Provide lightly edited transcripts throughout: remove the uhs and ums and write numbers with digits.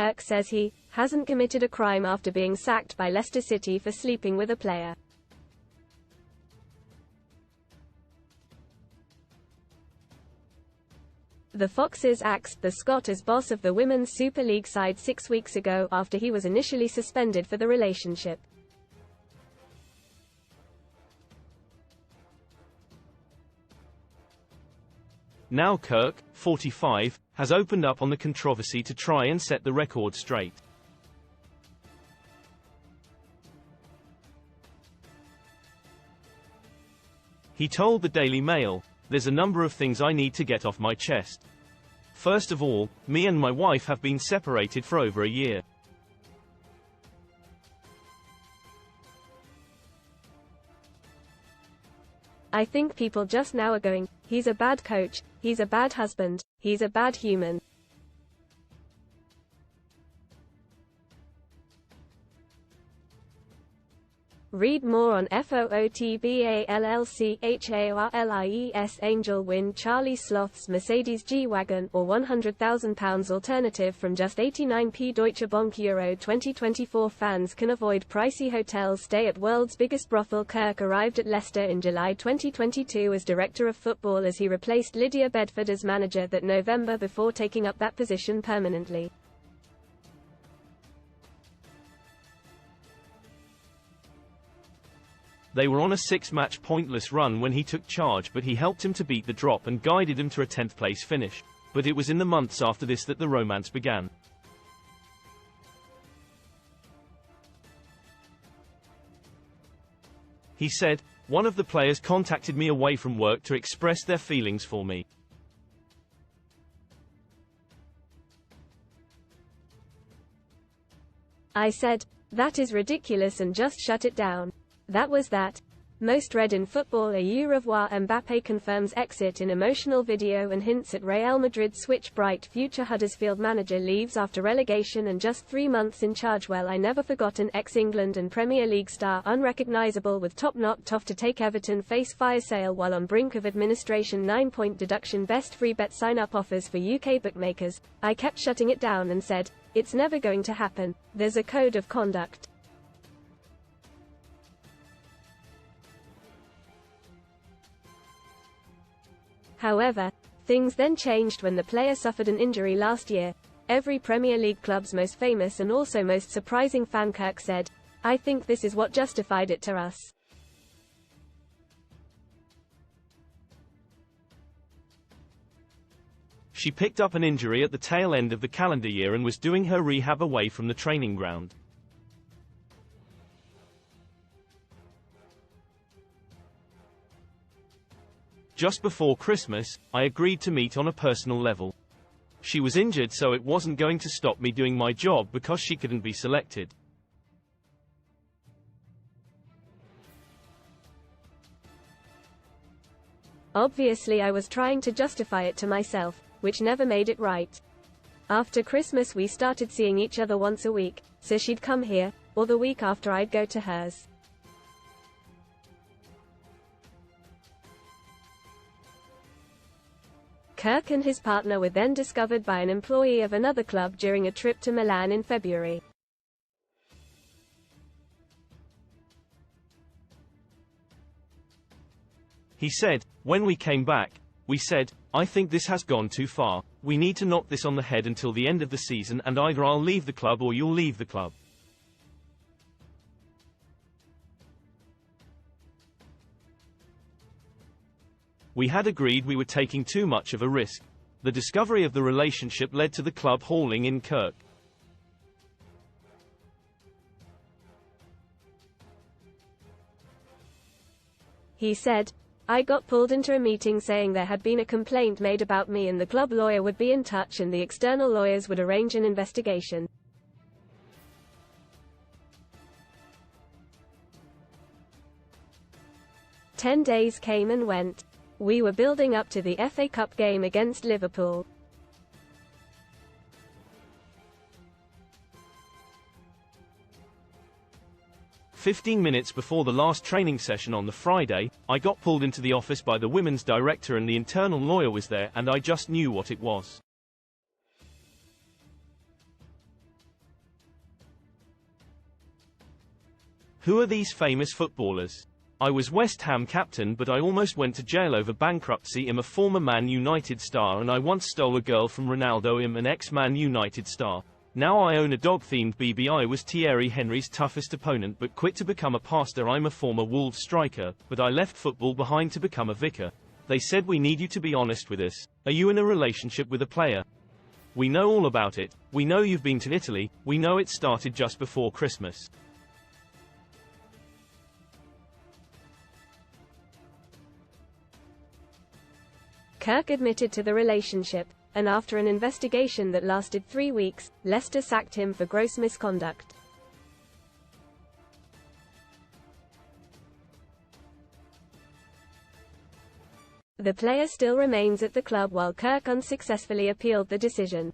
Kirk says he hasn't committed a crime after being sacked by Leicester City for sleeping with a player. The Foxes axed the Scot as boss of the Women's Super League side 6 weeks ago after he was initially suspended for the relationship. Now Kirk, 45, has opened up on the controversy to try and set the record straight. He told the Daily Mail, "There's a number of things I need to get off my chest. First of all, me and my wife have been separated for over a year. I think people just now are going, he's a bad coach, he's a bad husband, he's a bad human." Read more on FOOTBALLCHARLIES Angel Win Charlie Sloth's Mercedes G-Wagon or £100,000 alternative from just 89p Deutsche Bank Euro 2024 fans can avoid pricey hotel stay at world's biggest brothel. Kirk arrived at Leicester in July 2022 as director of football as he replaced Lydia Bedford as manager that November before taking up that position permanently. They were on a 6-match pointless run when he took charge, but he helped him to beat the drop and guided him to a 10th place finish. But it was in the months after this that the romance began. He said, "One of the players contacted me away from work to express their feelings for me. I said, that is ridiculous and just shut it down. That was that. Most read in football a au revoir. Mbappé confirms exit in emotional video and hints at Real Madrid switch. Bright future Huddersfield manager leaves after relegation and just 3 months in charge. Well, I never forgotten ex-England and Premier League star unrecognisable with top knocked off to take Everton face fire sale while on brink of administration. 9-point deduction. Best free bet sign up offers for UK bookmakers. I kept shutting it down and said, it's never going to happen. There's a code of conduct. However, things then changed when the player suffered an injury last year. Every Premier League club's most famous and also most surprising fan. Kirk said, I think this is what justified it to us. She picked up an injury at the tail end of the calendar year and was doing her rehab away from the training ground. Just before Christmas, I agreed to meet on a personal level. She was injured, so it wasn't going to stop me doing my job because she couldn't be selected. Obviously I was trying to justify it to myself, which never made it right. After Christmas we started seeing each other once a week, so she'd come here, or the week after I'd go to hers. Kirk and his partner were then discovered by an employee of another club during a trip to Milan in February. He said, when we came back, we said, I think this has gone too far. We need to knock this on the head until the end of the season, and either I'll leave the club or you'll leave the club. We had agreed we were taking too much of a risk. The discovery of the relationship led to the club hauling in Kirk. He said, I got pulled into a meeting saying there had been a complaint made about me and the club lawyer would be in touch and the external lawyers would arrange an investigation. "10 days came and went. We were building up to the FA Cup game against Liverpool. "15 minutes before the last training session on the Friday, I got pulled into the office by the women's director and the internal lawyer was there and I just knew what it was. Who are these famous footballers? I was West Ham captain, but I almost went to jail over bankruptcy. I'm a former Man United star, and I once stole a girl from Ronaldo. I'm an ex-Man United star. Now I own a dog-themed BB. I was Thierry Henry's toughest opponent but quit to become a pastor. I'm a former Wolves striker, but I left football behind to become a vicar. They said we need you to be honest with us. Are you in a relationship with a player? We know all about it. We know you've been to Italy. We know it started just before Christmas. Kirk admitted to the relationship, and after an investigation that lasted 3 weeks, Leicester sacked him for gross misconduct. The player still remains at the club while Kirk unsuccessfully appealed the decision.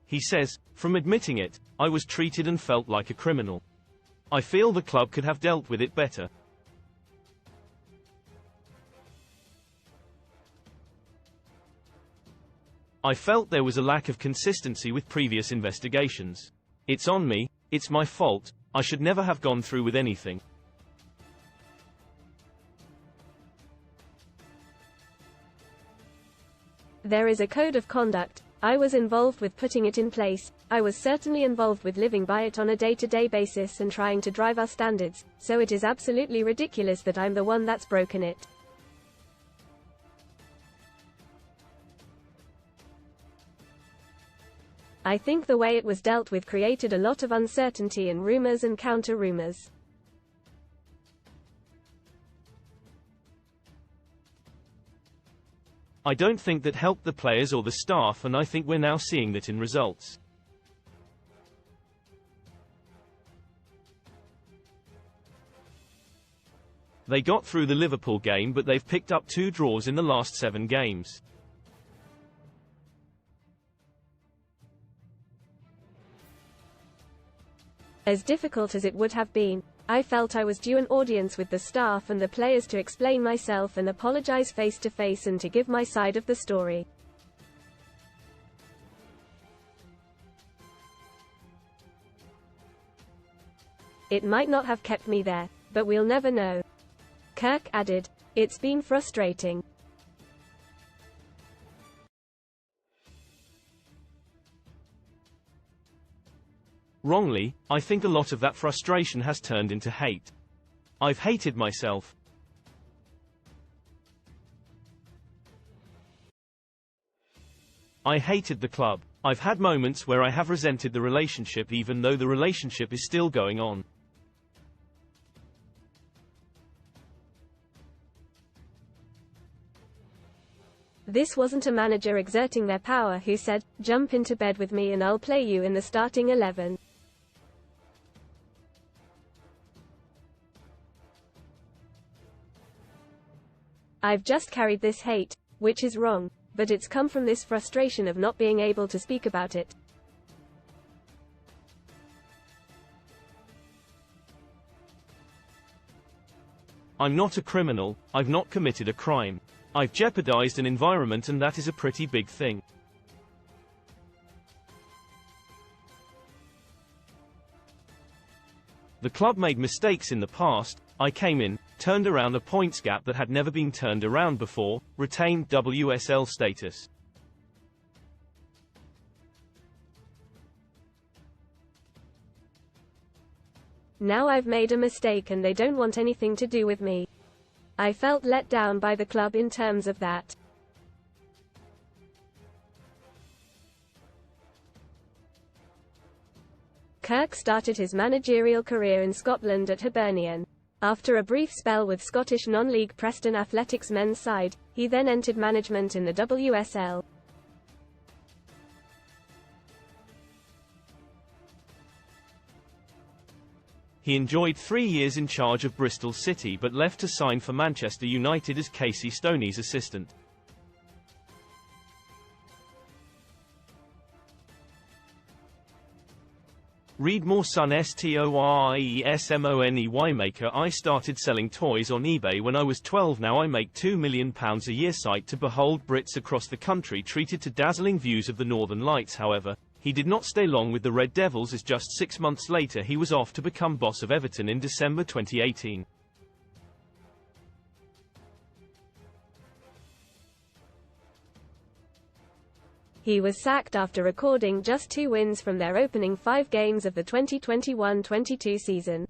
He says, "From admitting it, I was treated and felt like a criminal. I feel the club could have dealt with it better. I felt there was a lack of consistency with previous investigations. It's on me, it's my fault, I should never have gone through with anything." There is a code of conduct. I was involved with putting it in place. I was certainly involved with living by it on a day-to-day basis and trying to drive our standards, so it is absolutely ridiculous that I'm the one that's broken it. I think the way it was dealt with created a lot of uncertainty and rumors and counter-rumors. I don't think that helped the players or the staff, and I think we're now seeing that in results. They got through the Liverpool game, but they've picked up 2 draws in the last 7 games. As difficult as it would have been, I felt I was due an audience with the staff and the players to explain myself and apologize face to face and to give my side of the story. It might not have kept me there, but we'll never know. Kirk added, "It's been frustrating. Wrongly, I think a lot of that frustration has turned into hate. I've hated myself. I hated the club. I've had moments where I have resented the relationship even though the relationship is still going on. This wasn't a manager exerting their power who said, 'Jump into bed with me and I'll play you in the starting 11. I've just carried this hate, which is wrong, but it's come from this frustration of not being able to speak about it. I'm not a criminal, I've not committed a crime. I've jeopardized an environment, and that is a pretty big thing. The club made mistakes in the past. I came in, turned around a points gap that had never been turned around before, retained WSL status. Now I've made a mistake and they don't want anything to do with me. I felt let down by the club in terms of that. Kirk started his managerial career in Scotland at Hibernian. After a brief spell with Scottish non-league Preston Athletics men's side, he then entered management in the WSL. He enjoyed 3 years in charge of Bristol City but left to sign for Manchester United as Casey Stoney's assistant. Read more son STORIESMONEY maker. I started selling toys on eBay when I was 12. Now I make £2 million a year. Sight to behold. Brits across the country treated to dazzling views of the Northern Lights. However, he did not stay long with the Red Devils, as just 6 months later he was off to become boss of Everton in December 2018. He was sacked after recording just 2 wins from their opening 5 games of the 2021-22 season.